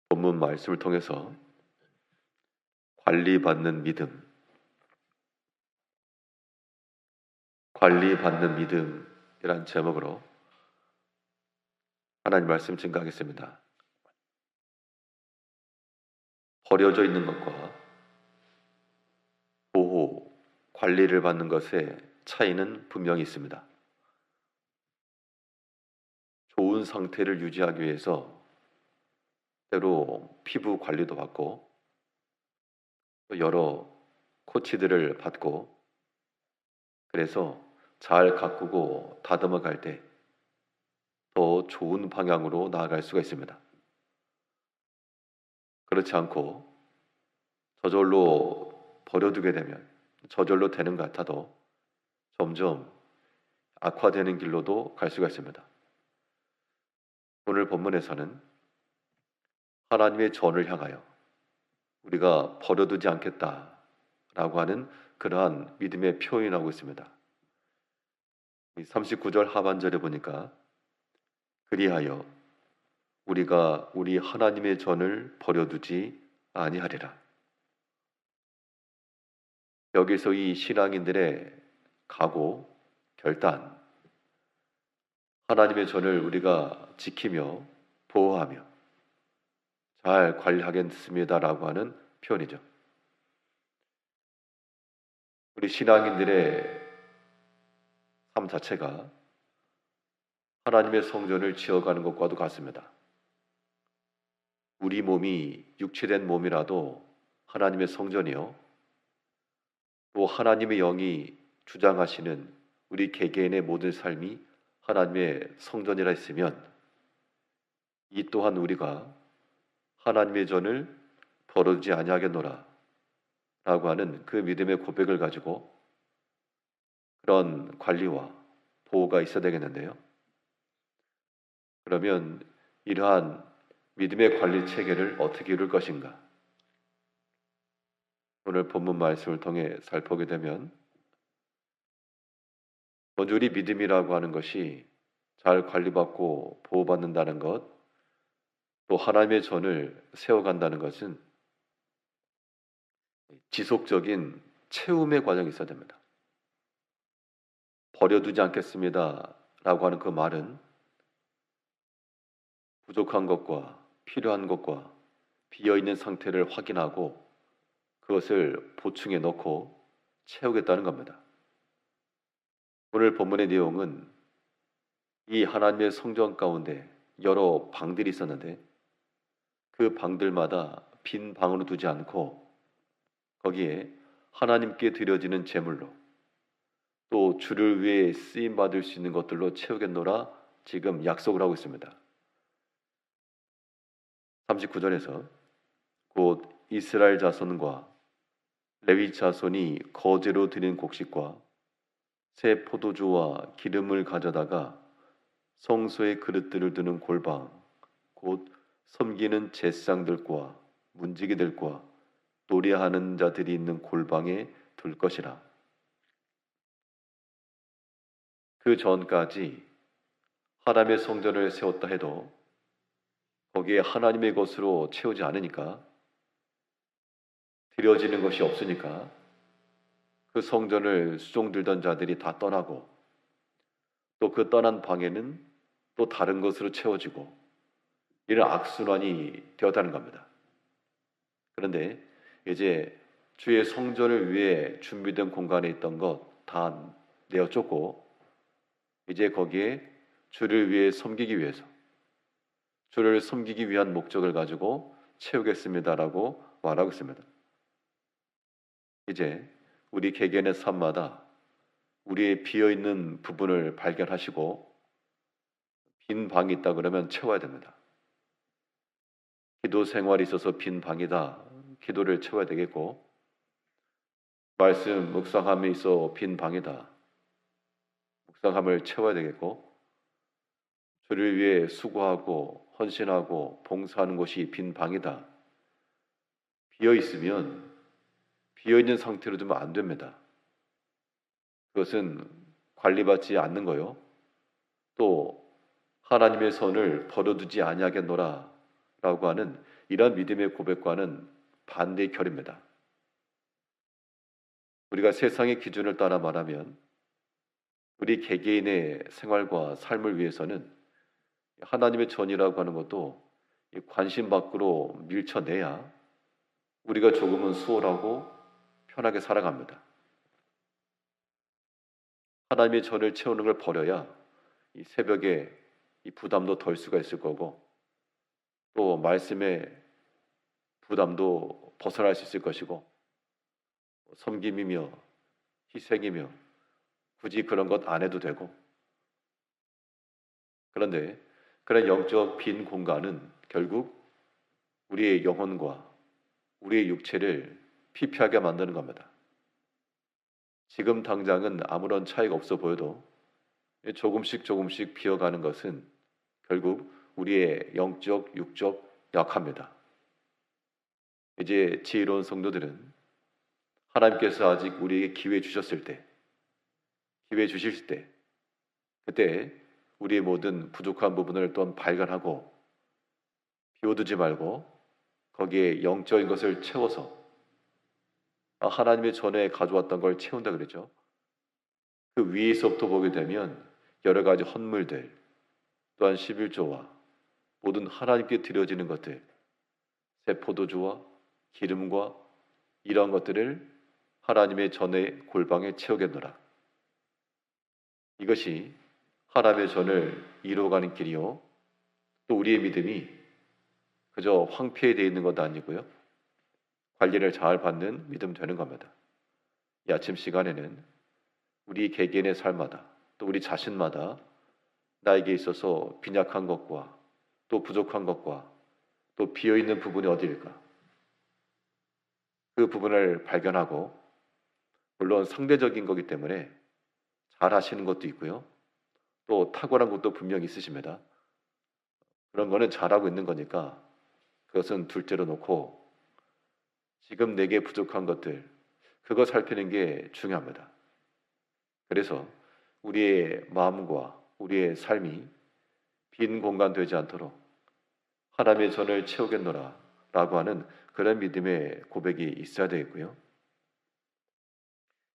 본문 말씀을 통해서 관리받는 믿음이란 제목으로 하나님 말씀 증거하겠습니다. 버려져 있는 것과 보호, 관리를 받는 것의 차이는 분명히 있습니다. 좋은 상태를 유지하기 위해서 때로 피부 관리도 받고 또 여러 코치들을 받고 그래서 잘 가꾸고 다듬어 갈 때 더 좋은 방향으로 나아갈 수가 있습니다. 그렇지 않고 저절로 버려두게 되면 저절로 되는 것 같아도 점점 악화되는 길로도 갈 수가 있습니다. 오늘 본문에서는 하나님의 전을 향하여 우리가 버려두지 않겠다라고 하는 그러한 믿음의 표현을 하고 있습니다. 39절 하반절에 보니까 그리하여 우리가 우리 하나님의 전을 버려두지 아니하리라. 여기서 이 신앙인들의 각오, 결단, 하나님의 전을 우리가 지키며 보호하며 잘 관리하겠습니다라고 하는 표현이죠. 우리 신앙인들의 삶 자체가 하나님의 성전을 지어가는 것과도 같습니다. 우리 몸이 육체된 몸이라도 하나님의 성전이요, 또 하나님의 영이 주장하시는 우리 개개인의 모든 삶이 하나님의 성전이라 했으면 이 또한 우리가 하나님의 전을 버려두지 아니하겠노라 라고 하는 그 믿음의 고백을 가지고 그런 관리와 보호가 있어야 되겠는데요. 그러면 이러한 믿음의 관리 체계를 어떻게 이룰 것인가? 오늘 본문 말씀을 통해 살펴보게 되면 먼저 우리 믿음이라고 하는 것이 잘 관리받고 보호받는다는 것, 또 하나님의 전을 세워간다는 것은 지속적인 채움의 과정이 있어야 됩니다. 버려두지 않겠습니다 라고 하는 그 말은 부족한 것과 필요한 것과 비어있는 상태를 확인하고 그것을 보충해 넣고 채우겠다는 겁니다. 오늘 본문의 내용은 이 하나님의 성전 가운데 여러 방들이 있었는데 그 방들마다 빈 방으로 두지 않고 거기에 하나님께 드려지는 제물로 또 주를 위해 쓰임받을 수 있는 것들로 채우겠노라 지금 약속을 하고 있습니다. 39절에서 곧 이스라엘 자손과 레위 자손이 거제로 드린 곡식과 새 포도주와 기름을 가져다가 성소의 그릇들을 두는 골방 곧 섬기는 제사장들과 문지기들과 노래하는 자들이 있는 골방에 둘 것이라. 그 전까지 하나님의 성전을 세웠다 해도 거기에 하나님의 것으로 채우지 않으니까 드려지는 것이 없으니까 그 성전을 수종들던 자들이 다 떠나고 또 그 떠난 방에는 또 다른 것으로 채워지고 이런 악순환이 되었다는 겁니다. 그런데 이제 주의 성전을 위해 준비된 공간에 있던 것 다 내어쫓고 이제 거기에 주를 위해 섬기기 위해서 주를 섬기기 위한 목적을 가지고 채우겠습니다라고 말하고 있습니다. 이제 우리 개개인의 삶마다 우리의 비어있는 부분을 발견하시고 빈 방이 있다 그러면 채워야 됩니다. 기도 생활이 있어서 빈 방이다. 기도를 채워야 되겠고 말씀 묵상함에 있어 빈 방이다. 묵상함을 채워야 되겠고 주를 위해 수고하고 헌신하고 봉사하는 곳이 빈 방이다. 비어있으면 비어있는 상태로 두면 안 됩니다. 그것은 관리받지 않는 거요. 또 하나님의 선을 버려두지 아니하겠노라 라고 하는 이런 믿음의 고백과는 반대의 결입니다. 우리가 세상의 기준을 따라 말하면 우리 개개인의 생활과 삶을 위해서는 하나님의 전이라고 하는 것도 관심 밖으로 밀쳐내야 우리가 조금은 수월하고 편하게 살아갑니다. 하나님의 전을 채우는 걸 버려야 이 새벽에 이 부담도 덜 수가 있을 거고, 또 말씀의 부담도 벗어날 수 있을 것이고, 섬김이며 희생이며 굳이 그런 것 안 해도 되고. 그런데 그런 영적 빈 공간은 결국 우리의 영혼과 우리의 육체를 피폐하게 만드는 겁니다. 지금 당장은 아무런 차이가 없어 보여도 조금씩 비어가는 것은 결국 우리의 영적, 육적 약합니다. 이제 지혜로운 성도들은 하나님께서 아직 우리에게 기회 주셨을 때, 기회 주실 때, 그때 우리의 모든 부족한 부분을 또한 발견하고 비워두지 말고 거기에 영적인 것을 채워서 하나님의 전에 가져왔던 걸 채운다 그러죠. 그 위에서부터 보게 되면 여러 가지 헌물들, 또한 11조와 모든 하나님께 드려지는 것들, 새 포도주와 기름과 이러한 것들을 하나님의 전의 골방에 채우겠노라. 이것이 하나님의 전을 이루어가는 길이요, 또 우리의 믿음이 그저 황폐되어 있는 것도 아니고요, 관리를 잘 받는 믿음 되는 겁니다. 이 아침 시간에는 우리 개개인의 삶마다, 또 우리 자신마다 나에게 있어서 빈약한 것과 또 부족한 것과 또 비어있는 부분이 어디일까, 그 부분을 발견하고, 물론 상대적인 거기 때문에 잘 하시는 것도 있고요, 또 탁월한 것도 분명히 있으십니다. 그런 거는 잘하고 있는 거니까 그것은 둘째로 놓고 지금 내게 부족한 것들, 그거 살피는 게 중요합니다. 그래서 우리의 마음과 우리의 삶이 빈 공간 되지 않도록 하나님의 전을 채우겠노라 라고 하는 그런 믿음의 고백이 있어야 되겠고요.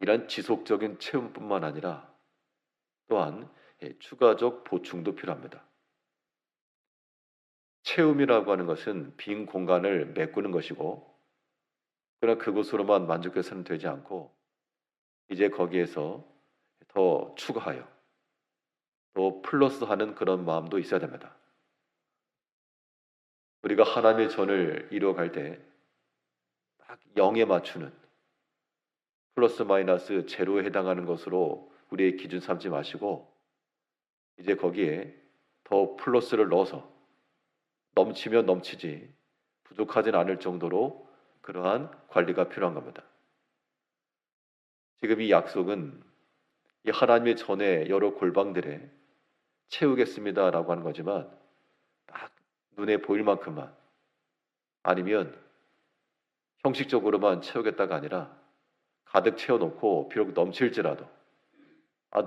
이런 지속적인 체험뿐만 아니라 또한 추가적 보충도 필요합니다. 채움이라고 하는 것은 빈 공간을 메꾸는 것이고, 그러나 그것으로만 만족해서는 되지 않고 이제 거기에서 더 추가하여 또 플러스하는 그런 마음도 있어야 됩니다. 우리가 하나님의 전을 이루어갈 때 딱 0에 맞추는, 플러스 마이너스 제로에 해당하는 것으로 우리의 기준 삼지 마시고 이제 거기에 더 플러스를 넣어서 넘치면 넘치지 부족하진 않을 정도로 그러한 관리가 필요한 겁니다. 지금 이 약속은 이 하나님의 전에 여러 골방들에 채우겠습니다라고 하는 거지만 딱 눈에 보일 만큼만, 아니면 형식적으로만 채우겠다가 아니라 가득 채워놓고 비록 넘칠지라도,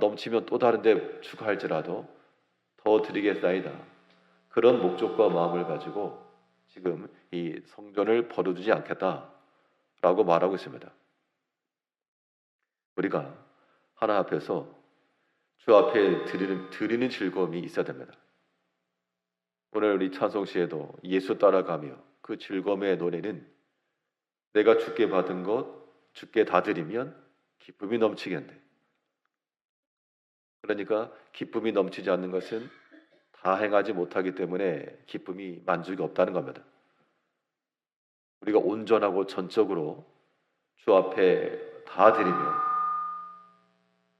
넘치면 또 다른 데 추가할지라도 더 드리겠사이다, 그런 목적과 마음을 가지고 지금 이 성전을 버려두지 않겠다라고 말하고 있습니다. 우리가 하나 앞에서 주 앞에 드리는 즐거움이 있어야 됩니다. 오늘 우리 찬송 시에도 예수 따라가며 그 즐거움의 노래는 내가 주께 받은 것 주께 다 드리면 기쁨이 넘치겠네. 그러니까 기쁨이 넘치지 않는 것은 다 행하지 못하기 때문에 기쁨이 만족이 없다는 겁니다. 우리가 온전하고 전적으로 주 앞에 다 드리면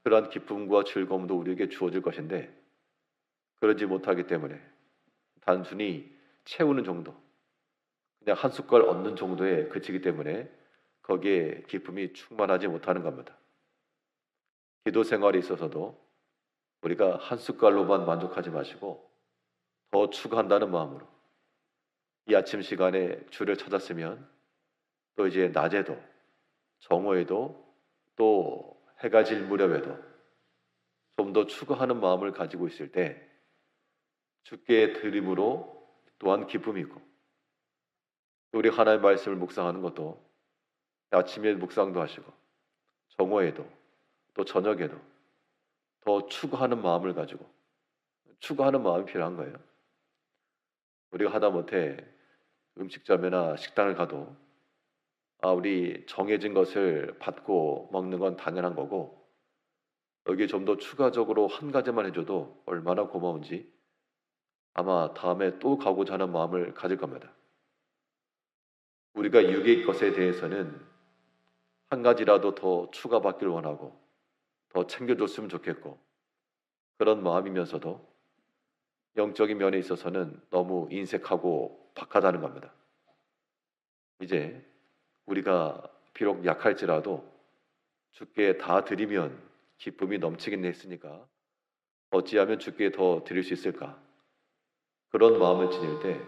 그러한 기쁨과 즐거움도 우리에게 주어질 것인데, 그러지 못하기 때문에 단순히 채우는 정도, 그냥 한 숟갈 얻는 정도에 그치기 때문에 거기에 기쁨이 충만하지 못하는 겁니다. 기도 생활에 있어서도 우리가 한 숟갈로만 만족하지 마시고 더 추가한다는 마음으로 이 아침 시간에 주를 찾았으면 또 이제 낮에도 정오에도 또 해가 질 무렵에도 좀 더 추가하는 마음을 가지고 있을 때 주께 드림으로 또한 기쁨이 있고, 우리 하나님의 말씀을 묵상하는 것도 아침에 묵상도 하시고 정오에도 또 저녁에도 더 추구하는 마음을 가지고 추구하는 마음이 필요한 거예요. 우리가 하다못해 음식점이나 식당을 가도 우리 정해진 것을 받고 먹는 건 당연한 거고 여기에 좀 더 추가적으로 한 가지만 해줘도 얼마나 고마운지 아마 다음에 또 가고자 하는 마음을 가질 겁니다. 우리가 육의 것에 대해서는 한 가지라도 더 추가받길 원하고 더 챙겨줬으면 좋겠고 그런 마음이면서도 영적인 면에 있어서는 너무 인색하고 박하다는 겁니다. 이제 우리가 비록 약할지라도 주께 다 드리면 기쁨이 넘치긴 했으니까 어찌하면 주께 더 드릴 수 있을까? 그런 마음을 지닐 때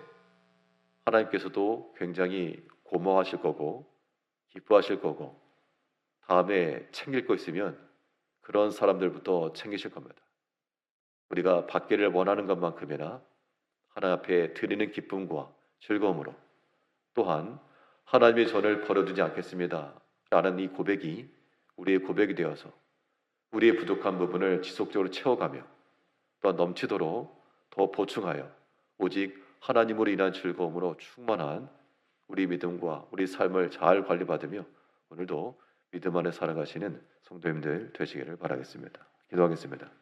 하나님께서도 굉장히 고마워하실 거고 기뻐하실 거고 다음에 챙길 거 있으면 그런 사람들부터 챙기실 겁니다. 우리가 받기를 원하는 것만큼이나 하나님 앞에 드리는 기쁨과 즐거움으로 또한 하나님의 전을 버려두지 않겠습니다 라는 이 고백이 우리의 고백이 되어서 우리의 부족한 부분을 지속적으로 채워가며 또한 넘치도록 더 보충하여 오직 하나님으로 인한 즐거움으로 충만한 우리 믿음과 우리 삶을 잘 관리받으며 오늘도 믿음 안에 살아가시는 성도님들 되시기를 바라겠습니다. 기도하겠습니다.